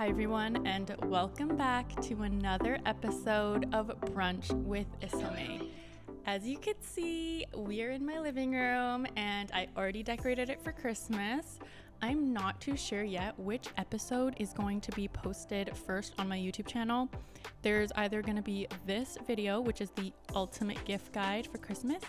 Hi everyone, and welcome back to another episode of Brunch with Isome. As you can see, we are in my living room and I already decorated it for Christmas. I'm not too sure yet which episode is going to be posted first on my YouTube channel. There's either going to be this video, which is the ultimate gift guide for Christmas,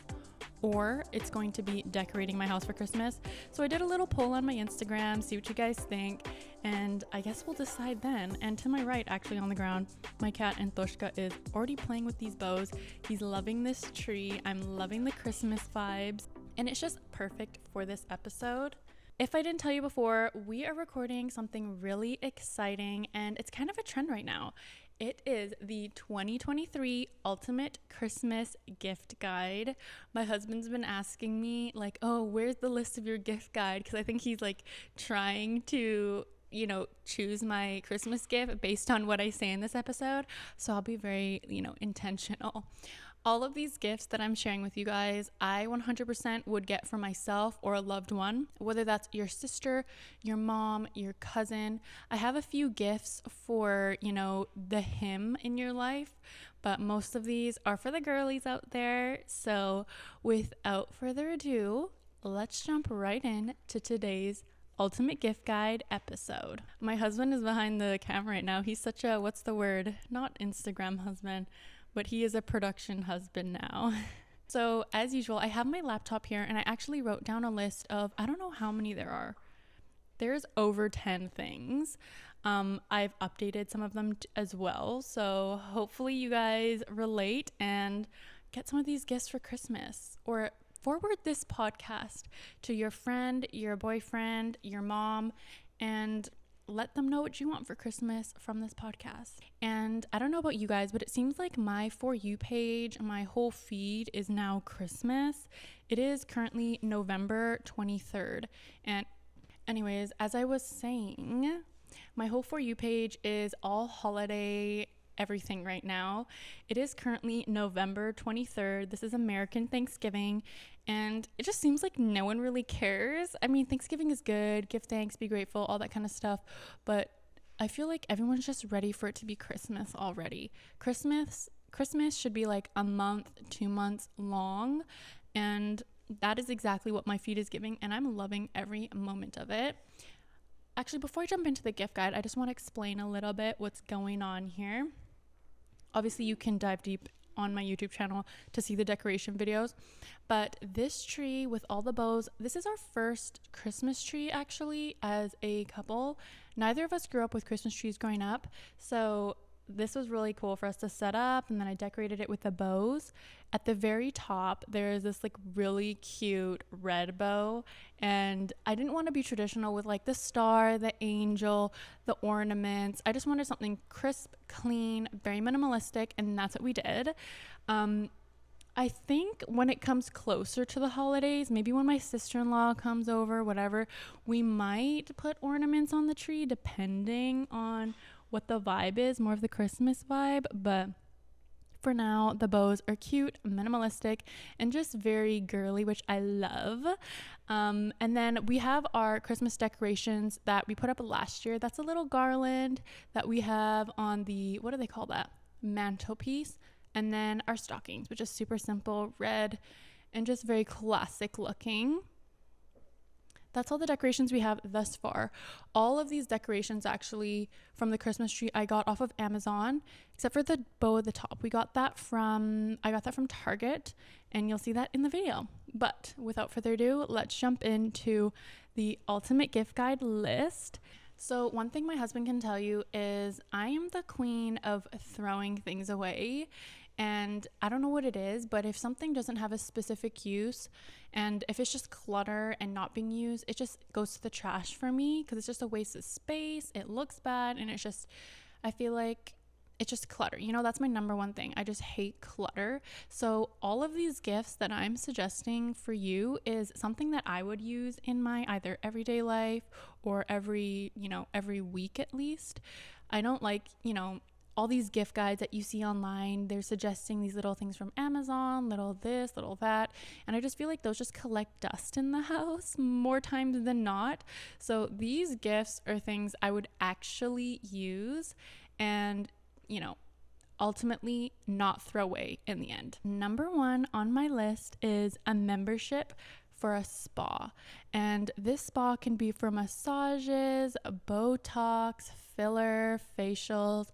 or it's going to be decorating my house for Christmas. So I did a little poll on my Instagram, see what you guys think, and I guess we'll decide then. And to my right, actually on the ground, my cat Antoshka is already playing with these bows. He's loving this tree. I'm loving the Christmas vibes, and it's just perfect for this episode. If I didn't tell you before, we are recording something really exciting, and it's kind of a trend right now. It is the 2023 Ultimate Christmas Gift Guide. My husband's been asking me, like, oh, where's the list of your gift guide? Because I think he's, like, trying to, choose my Christmas gift based on what I say in this episode. So I'll be very, intentional. All of these gifts that I'm sharing with you guys, I 100% would get for myself or a loved one, whether that's your sister, your mom, your cousin. I have a few gifts for, the him in your life, but most of these are for the girlies out there. So without further ado, let's jump right in to today's Ultimate Gift Guide episode. My husband is behind the camera right now. He's such a, not Instagram husband, but he is a production husband now. So as usual, I have my laptop here and I actually wrote down a list of, I don't know how many there are. There's over 10 things. I've updated some of them as well. So hopefully you guys relate and get some of these gifts for Christmas, or forward this podcast to your friend, your boyfriend, your mom, and let them know what you want for Christmas from this podcast. And I don't know about you guys, but it seems like my For You page, my whole feed is now Christmas. It is currently November 23rd. And anyways, as I was saying, my whole For You page is all holiday everything right now. It is currently November 23rd. This is American Thanksgiving, and it just seems like no one really cares. I mean, Thanksgiving is good, give thanks, be grateful, all that kind of stuff, but I feel like everyone's just ready for it to be Christmas already. Christmas should be like a month, 2 months long, and that is exactly what my feed is giving, and I'm loving every moment of it. Actually, before I jump into the gift guide, I just want to explain a little bit what's going on here. Obviously, you can dive deep on my YouTube channel to see the decoration videos, but this tree with all the bows, this is our first Christmas tree actually as a couple. Neither of us grew up with Christmas trees growing up, so this was really cool for us to set up, and then I decorated it with the bows. At the very top, there is this like really cute red bow, and I didn't want to be traditional with like the star, the angel, the ornaments. I just wanted something crisp, clean, very minimalistic, and that's what we did. I think when it comes closer to the holidays, maybe when my sister-in-law comes over, whatever, we might put ornaments on the tree depending on what the vibe is, more of the Christmas vibe. But for now, the bows are cute, minimalistic, and just very girly, which I love. And then we have our Christmas decorations that we put up last year. That's a little garland that we have on the, what do they call that? Mantelpiece. And then our stockings, which is super simple, red, and just very classic looking. That's all the decorations we have thus far. All of these decorations actually from the Christmas tree I got off of Amazon, except for the bow at the top. I got that from Target, and you'll see that in the video. But without further ado, let's jump into the ultimate gift guide list. So one thing my husband can tell you is I am the queen of throwing things away. And I don't know what it is, but if something doesn't have a specific use, and if it's just clutter and not being used, it just goes to the trash for me, because it's just a waste of space. It looks bad, and it's just, I feel like it's just clutter. That's my number one thing. I just hate clutter. So all of these gifts that I'm suggesting for you is something that I would use in my either everyday life or every week at least. I don't like, all these gift guides that you see online, they're suggesting these little things from Amazon, little this, little that. And I just feel like those just collect dust in the house more times than not. So these gifts are things I would actually use and, ultimately not throw away in the end. Number 1 on my list is a membership for a spa. And this spa can be for massages, Botox, filler, facials,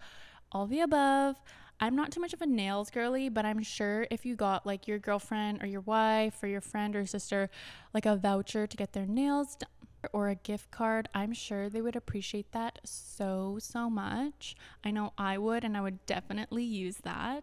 all the above. I'm not too much of a nails girly, but I'm sure if you got like your girlfriend or your wife or your friend or sister like a voucher to get their nails done or a gift card, I'm sure they would appreciate that so much. I know I would, and I would definitely use that.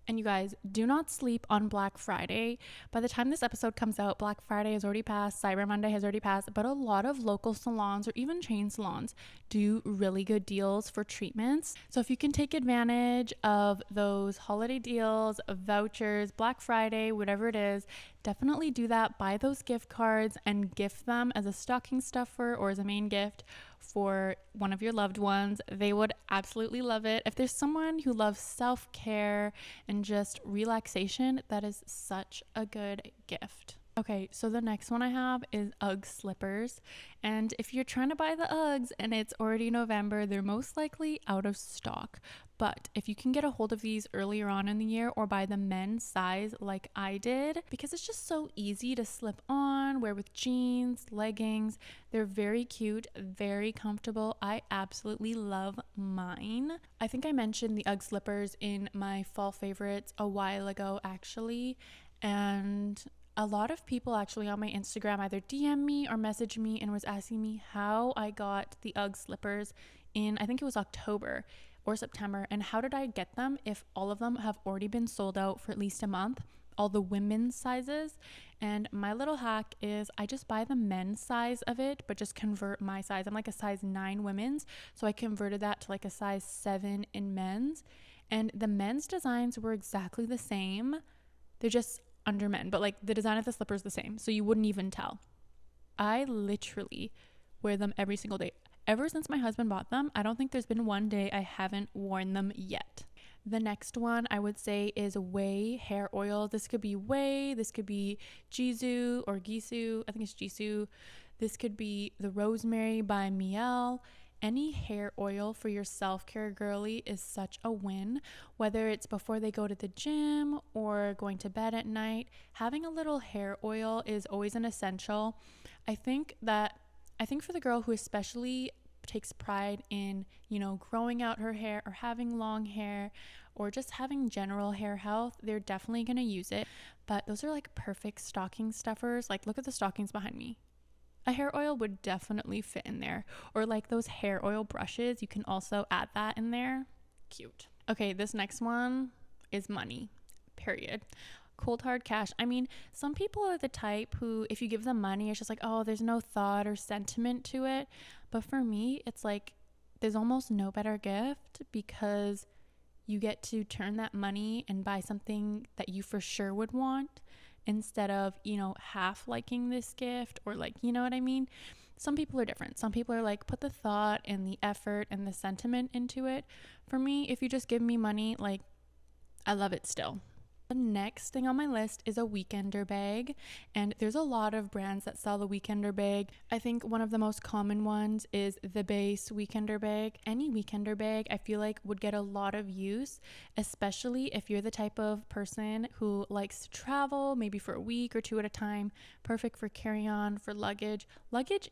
And you guys, do not sleep on Black Friday. By the time this episode comes out, Black Friday has already passed, Cyber Monday has already passed, but a lot of local salons or even chain salons do really good deals for treatments. So if you can take advantage of those holiday deals, vouchers, Black Friday, whatever it is, definitely do that. Buy those gift cards and gift them as a stocking stuffer or as a main gift for one of your loved ones. They would absolutely love it. If there's someone who loves self-care and just relaxation, that is such a good gift. Okay, so the next one I have is Uggs slippers. And if you're trying to buy the Uggs and it's already November, they're most likely out of stock. But if you can get a hold of these earlier on in the year or buy the men's size like I did, because it's just so easy to slip on, wear with jeans, leggings. They're very cute, very comfortable. I absolutely love mine. I think I mentioned the Ugg slippers in my fall favorites a while ago actually. And a lot of people actually on my Instagram either DM me or message me and was asking me how I got the Ugg slippers in, I think it was October or September, and how did I get them if all of them have already been sold out for at least a month, all the women's sizes. And my little hack is I just buy the men's size of it, but just convert my size. I'm like a size 9 women's, so I converted that to like a size 7 in men's, and the men's designs were exactly the same. They're just under men, but like the design of the slipper is the same, so you wouldn't even tell. I literally wear them every single day. Ever since my husband bought them, I don't think there's been one day I haven't worn them yet. The next one I would say is Whey hair oil. This could be Whey, this could be Jisoo or Gisu, I think it's Jisoo. This could be the Rosemary by Miel. Any hair oil for your self-care girly is such a win. Whether it's before they go to the gym or going to bed at night, having a little hair oil is always an essential. I think for the girl who especially takes pride in, growing out her hair or having long hair or just having general hair health, they're definitely going to use it. But those are like perfect stocking stuffers. Like, look at the stockings behind me. A hair oil would definitely fit in there. Or like those hair oil brushes, you can also add that in there. Cute. Okay, this next one is money, period. Cold hard cash. I mean, some people are the type who, if you give them money, it's just like, oh, there's no thought or sentiment to it. But for me, it's like there's almost no better gift, because you get to turn that money and buy something that you for sure would want, instead of, half liking this gift, or like, you know what I mean? Some people are different. Some people are like, put the thought and the effort and the sentiment into it. For me, if you just give me money, like, I love it still. The next thing on my list is a weekender bag, and there's a lot of brands that sell the weekender bag. I think one of the most common ones is the Base weekender bag. Any weekender bag I feel like would get a lot of use, especially if you're the type of person who likes to travel, maybe for a week or 2 at a time. Perfect for carry-on, for luggage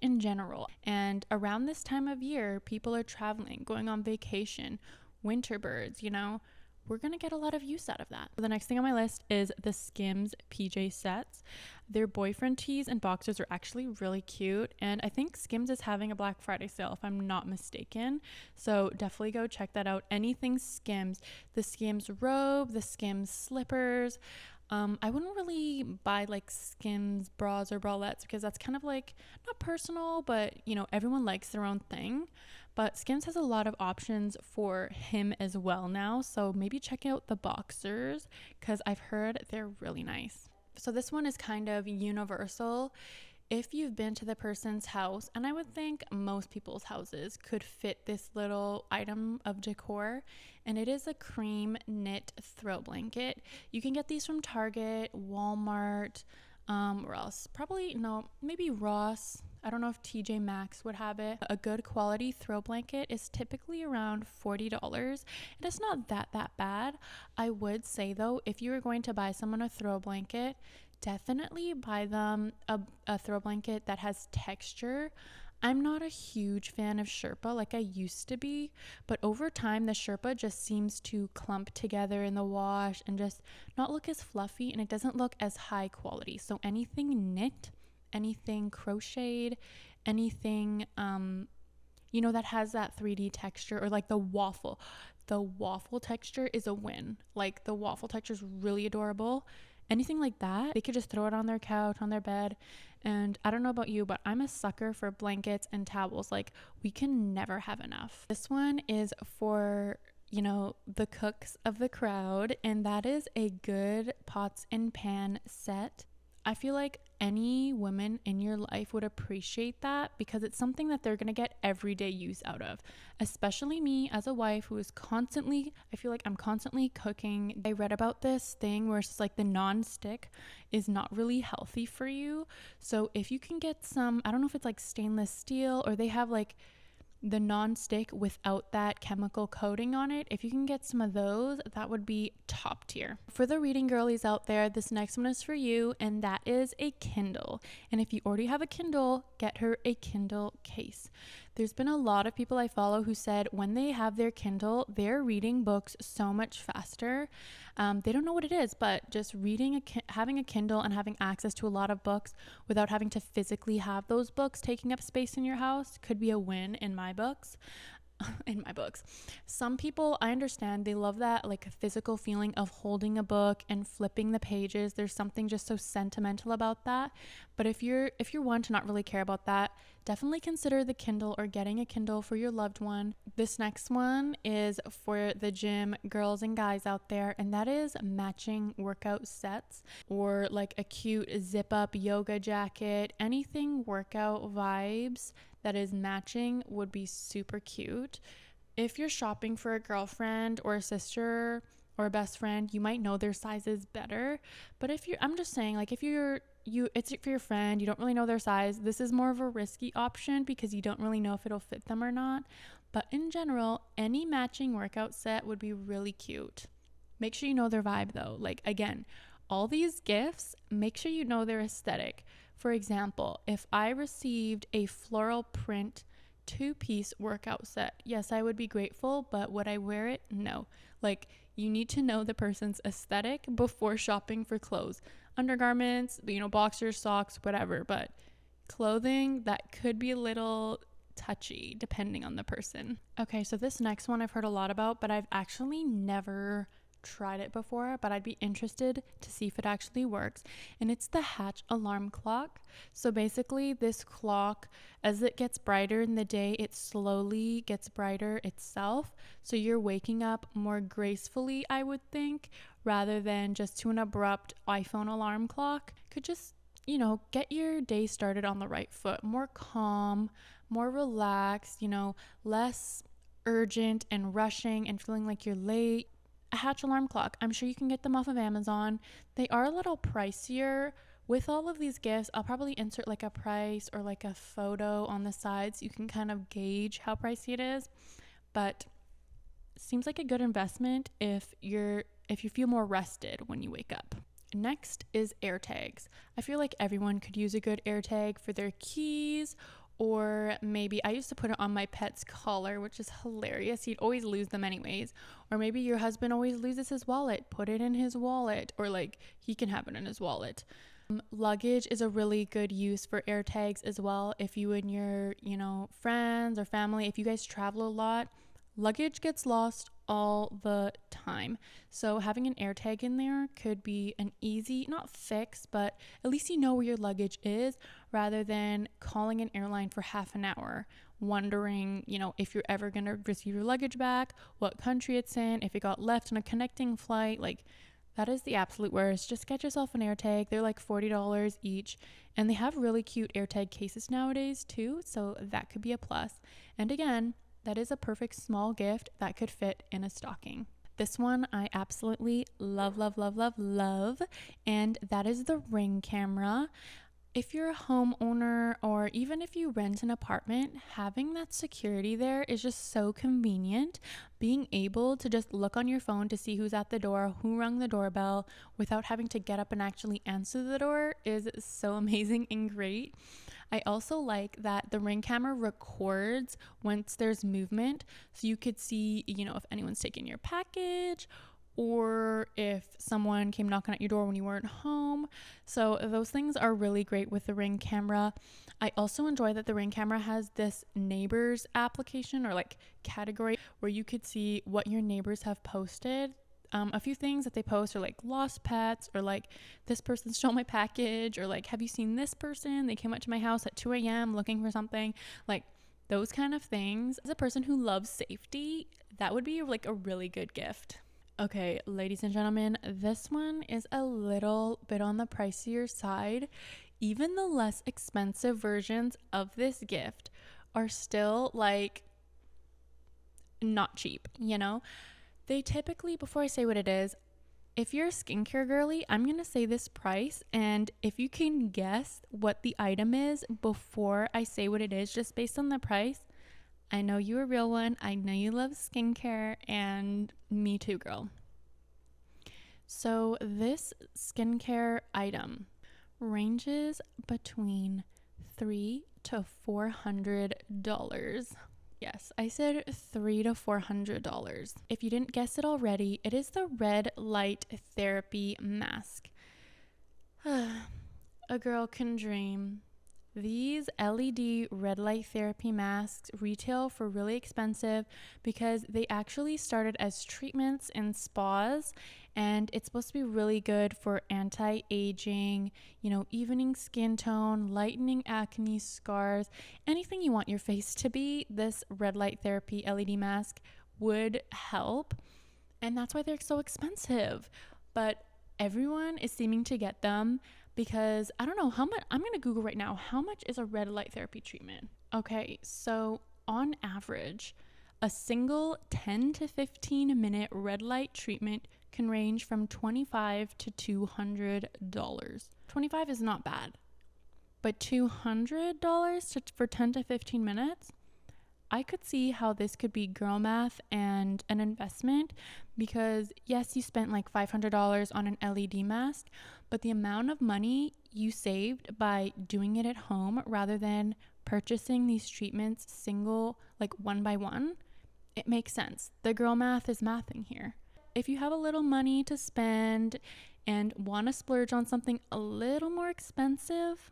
in general. And around this time of year, people are traveling, going on vacation, winter birds, we're going to get a lot of use out of that. The next thing on my list is the Skims PJ sets. Their boyfriend tees and boxers are actually really cute, and I think Skims is having a Black Friday sale if I'm not mistaken, so definitely go check that out. Anything Skims, the Skims robe, the Skims slippers. I wouldn't really buy like Skims bras or bralettes, because that's kind of like not personal, but everyone likes their own thing. But Skims has a lot of options for him as well now, so maybe check out the boxers, because I've heard they're really nice. So this one is kind of universal. if you've been to the person's house, and I would think most people's houses could fit this little item of decor, and it is a cream knit throw blanket. You can get these from Target, Walmart, or else probably, no, maybe Ross. I don't know if TJ Maxx would have it. A good quality throw blanket is typically around $40, and it's not that bad. I would say though, if you were going to buy someone a throw blanket, definitely buy them a throw blanket that has texture. I'm not a huge fan of Sherpa like I used to be, but over time the Sherpa just seems to clump together in the wash and just not look as fluffy, and it doesn't look as high quality. So anything knit, anything crocheted, anything that has that 3D texture, or like the waffle texture is a win. Like the waffle texture is really adorable. Anything like that, they could just throw it on their couch, on their bed. And I don't know about you, but I'm a sucker for blankets and towels. Like, we can never have enough. This one is for, the cooks of the crowd, and that is a good pots and pan set. I feel like any woman in your life would appreciate that, because it's something that they're going to get everyday use out of, especially me as a wife who is I feel like I'm constantly cooking. I read about this thing where it's like the non-stick is not really healthy for you. So if you can get some, I don't know if it's like stainless steel, or they have like the non-stick without that chemical coating on it. If you can get some of those, that would be top tier. For the reading girlies out there, this next one is for you, and that is a Kindle. And if you already have a Kindle, get her a Kindle case. There's been a lot of people I follow who said when they have their Kindle, they're reading books so much faster. They don't know what it is, but just having a Kindle and having access to a lot of books without having to physically have those books taking up space in your house could be a win in my books. Some people, I understand, they love that like physical feeling of holding a book and flipping the pages. There's something just so sentimental about that. But if you're one to not really care about that, definitely consider the Kindle or getting a Kindle for your loved one. This next one is for the gym girls and guys out there, and that is matching workout sets, or like a cute zip up yoga jacket. Anything workout vibes that is matching would be super cute. If you're shopping for a girlfriend or a sister or a best friend, you might know their sizes better. But I'm just saying, like, if it's for your friend, you don't really know their size, this is more of a risky option because you don't really know if it'll fit them or not. But in general, any matching workout set would be really cute. Make sure you know their vibe though. Like, again, all these gifts, make sure you know their aesthetic. For example, if I received a floral print 2-piece workout set, yes, I would be grateful, but would I wear it? No. Like, you need to know the person's aesthetic before shopping for clothes. Undergarments, boxers, socks, whatever, but clothing, that could be a little touchy depending on the person. Okay, so this next one I've heard a lot about, but I've actually never tried it before, but I'd be interested to see if it actually works, and it's the Hatch alarm clock. So basically, this clock, as it gets brighter in the day, it slowly gets brighter itself, so you're waking up more gracefully, I would think, rather than just to an abrupt iPhone alarm clock. Could just get your day started on the right foot, more calm, more relaxed, less urgent and rushing and feeling like you're late. A Hatch alarm clock, I'm sure you can get them off of Amazon. They are a little pricier. With all of these gifts, I'll probably insert like a price or like a photo on the sides. You can kind of gauge how pricey it is, but it seems like a good investment if you feel more rested when you wake up. Next is AirTags. I feel like everyone could use a good AirTag for their keys, or maybe I used to put it on my pet's collar, which is hilarious. He'd always lose them anyways. Or maybe your husband always loses his wallet. Put it in his wallet, or like he can have it in his wallet. Luggage is a really good use for AirTags as well. If you and your, friends or family, if you guys travel a lot, luggage gets lost all the time. So having an AirTag in there could be an easy, not fix, but at least you know where your luggage is, rather than calling an airline for half an hour, wondering, if you're ever going to receive your luggage back, what country it's in, if it got left on a connecting flight. Like, That is the absolute worst. Just get yourself an AirTag. They're like $40 each. And they have really cute AirTag cases nowadays too. So that could be a plus. And again, that is a perfect small gift that could fit in a stocking. This one I absolutely love, love, love, love, love. And that is the Ring camera. If you're a homeowner or even if you rent an apartment, having that security there is just so convenient. Being able to just look on your phone to see who's at the door, who rung the doorbell, without having to get up and actually answer the door is so amazing and great. I also like that the Ring camera records once there's movement, so you could see, if anyone's taking your package or if someone came knocking at your door when you weren't home. So those things are really great with the Ring camera. I also enjoy that the Ring camera has this neighbors application or like category where you could see what your neighbors have posted. A few things that they post are like lost pets or like this person stole my package or like, have you seen this person? They came up to my house at 2 a.m. looking for something, like those kind of things. As a person who loves safety, that would be like a really good gift. Okay, ladies and gentlemen, this one is a little bit on the pricier side. Even the less expensive versions of this gift are still like not cheap, They typically, before I say what it is, if you're a skincare girly, I'm going to say this price. And if you can guess what the item is before I say what it is, just based on the price, I know you're a real one. I know you love skincare, and me too, girl. So this skincare item ranges between $300 to $400. Yes, I said $300 to $400. If you didn't guess it already, it is the red light therapy mask. A girl can dream. These LED red light therapy masks retail for really expensive because they actually started as treatments in spas, and it's supposed to be really good for anti-aging, evening skin tone, lightening acne scars, anything you want your face to be. This red light therapy LED mask would help, and that's why they're so expensive. But everyone is seeming to get them because I don't know how much. I'm going to Google right now. How much is a red light therapy treatment? Okay, so on average, a single 10 to 15 minute red light treatment can range from $25 to $200. 25 is not bad, but $200 for 10 to 15 minutes? I could see how this could be girl math and an investment because yes, you spent like $500 on an LED mask, but the amount of money you saved by doing it at home rather than purchasing these treatments single, like one by one, it makes sense. The girl math is mathing here. If you have a little money to spend and want to splurge on something a little more expensive,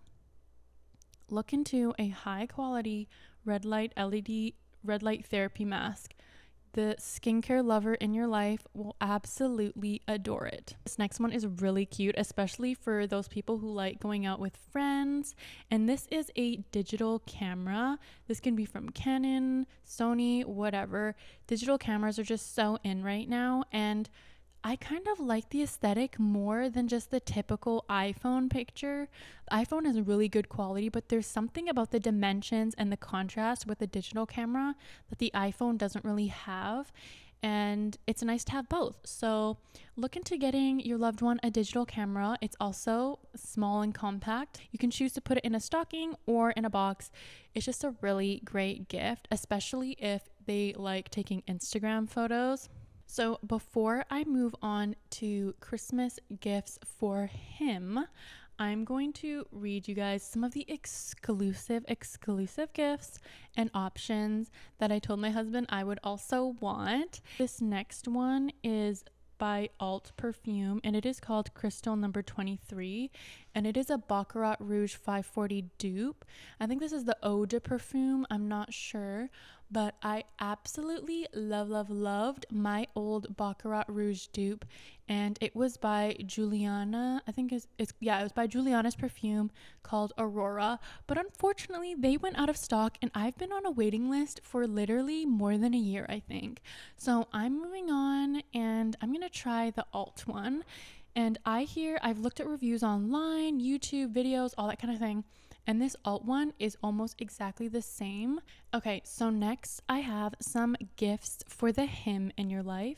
look into a high quality red light LED red light therapy mask. The skincare lover in your life will absolutely adore it. This next one is really cute, especially for those people who like going out with friends. And this is a digital camera. This can be from Canon, Sony, whatever. Digital cameras are just so in right now, and I kind of like the aesthetic more than just the typical iPhone picture. The iPhone has really good quality, but there's something about the dimensions and the contrast with the digital camera that the iPhone doesn't really have. And it's nice to have both. So look into getting your loved one a digital camera. It's also small and compact. You can choose to put it in a stocking or in a box. It's just a really great gift, especially if they like taking Instagram photos. So before I move on to Christmas gifts for him, I'm going to read you guys some of the exclusive gifts and options that I told my husband I would also want. This next one is by Alt Perfume, and it is called Crystal number 23, and it is a Baccarat Rouge 540 dupe. I think this is the Eau de Perfume, I'm not sure, but I absolutely loved my old Baccarat Rouge dupe, and it was by Juliana. I think it was by Juliana's perfume called Aurora, but unfortunately they went out of stock, and I've been on a waiting list for literally more than a year, I think. So I'm moving on, and I'm gonna try the alt one. And I've looked at reviews online, YouTube videos, all that kind of thing, and this alt one is almost exactly the same. Okay, so next I have some gifts for the him in your life.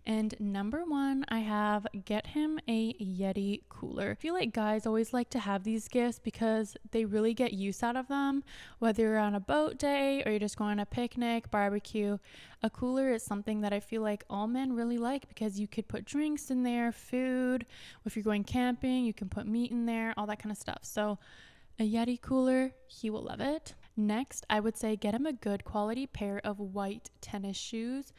And number one, I have get him a Yeti cooler. I feel like guys always like to have these gifts because they really get use out of them. Whether you're on a boat day or you're just going on a picnic, barbecue, a cooler is something that I feel like all men really like because you could put drinks in there, food. If you're going camping, you can put meat in there, all that kind of stuff. So a Yeti cooler, he will love it. Next, I would say get him a good quality pair of white tennis shoes.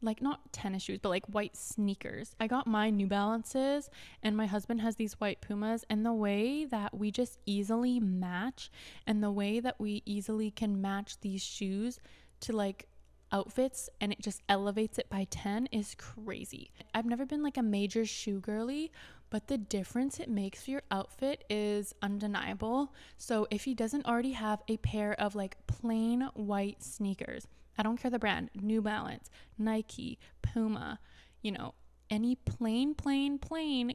Like not tennis shoes, but like white sneakers. I got my New Balances and my husband has these white Pumas, and the way that we just easily match and the way that we easily can match these shoes to like outfits and it just elevates it by 10 is crazy. I've never been like a major shoe girly, but the difference it makes for your outfit is undeniable. So if he doesn't already have a pair of like plain white sneakers, I don't care the brand, New Balance, Nike, Puma, any plain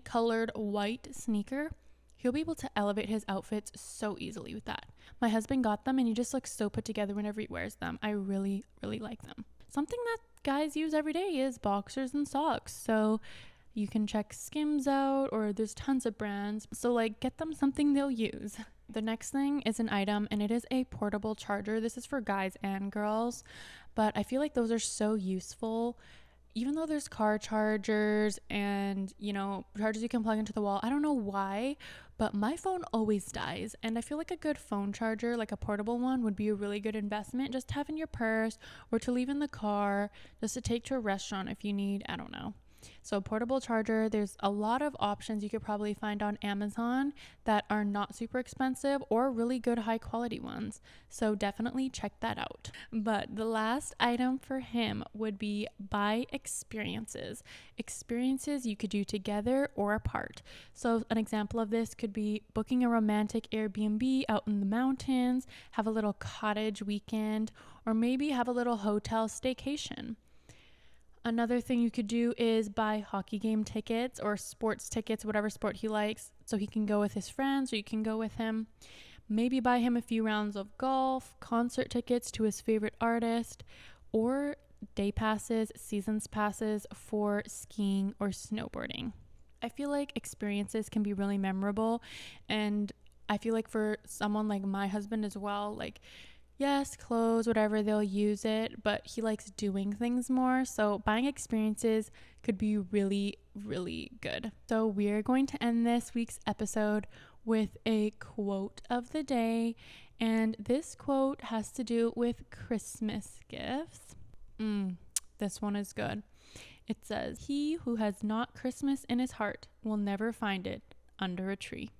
colored white sneaker, he'll be able to elevate his outfits so easily with that. My husband got them and he just looks so put together whenever he wears them. I really like them. Something that guys use every day is boxers and socks. So you can check Skims out, or there's tons of brands. So like get them something they'll use. The next thing is an item, and it is a portable charger. This is for guys and girls, but I feel like those are so useful. Even though there's car chargers and, chargers you can plug into the wall, I don't know why, but my phone always dies. And I feel like a good phone charger, like a portable one, would be a really good investment. Just to have in your purse or to leave in the car, just to take to a restaurant if you need, I don't know. So portable charger, there's a lot of options you could probably find on Amazon that are not super expensive or really good high quality ones. So definitely check that out. But the last item for him would be buy experiences. Experiences you could do together or apart. So an example of this could be booking a romantic Airbnb out in the mountains, have a little cottage weekend, or maybe have a little hotel staycation. Another thing you could do is buy hockey game tickets or sports tickets, whatever sport he likes, so he can go with his friends or you can go with him. Maybe buy him a few rounds of golf, concert tickets to his favorite artist, or day passes, seasons passes for skiing or snowboarding. I feel like experiences can be really memorable, and I feel like for someone like my husband as well, like yes, clothes, whatever, they'll use it, but he likes doing things more. So buying experiences could be really good. So we're going to end this week's episode with a quote of the day. And this quote has to do with Christmas gifts. This one is good. It says, "He who has not Christmas in his heart will never find it under a tree."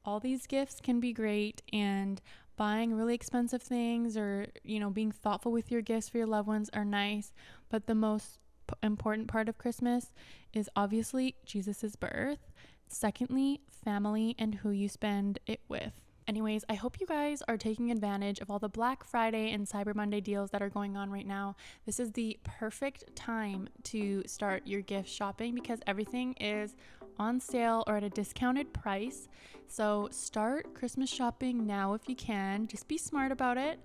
All these gifts can be great, and buying really expensive things or, being thoughtful with your gifts for your loved ones are nice. But the most important part of Christmas is obviously Jesus's birth. Secondly, family and who you spend it with. Anyways, I hope you guys are taking advantage of all the Black Friday and Cyber Monday deals that are going on right now. This is the perfect time to start your gift shopping because everything is on sale or at a discounted price. So start Christmas shopping now if you can. Just be smart about it.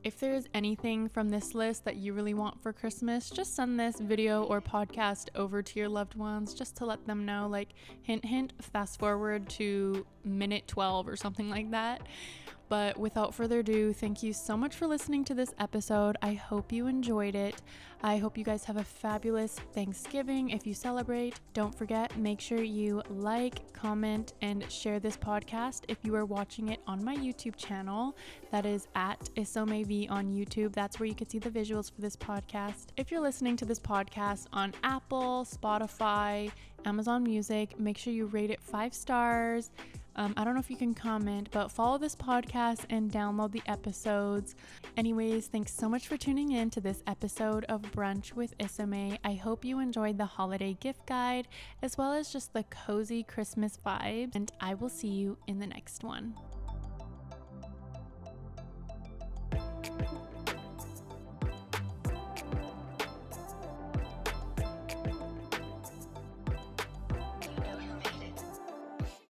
If there's anything from this list that you really want for Christmas, just send this video or podcast over to your loved ones just to let them know, like hint, fast forward to minute 12 or something like that. But without further ado, thank you so much for listening to this episode. I hope you enjoyed it. I hope you guys have a fabulous Thanksgiving. If you celebrate, don't forget, make sure you like, comment, and share this podcast. If you are watching it on my YouTube channel, that is at Isome on YouTube. That's where you can see the visuals for this podcast. If you're listening to this podcast on Apple, Spotify, Amazon Music, make sure you rate it 5 stars. I don't know if you can comment, but follow this podcast and download the episodes. Anyways, thanks so much for tuning in to this episode of Brunch with Isome. I hope you enjoyed the holiday gift guide as well as just the cozy Christmas vibes, and I will see you in the next one.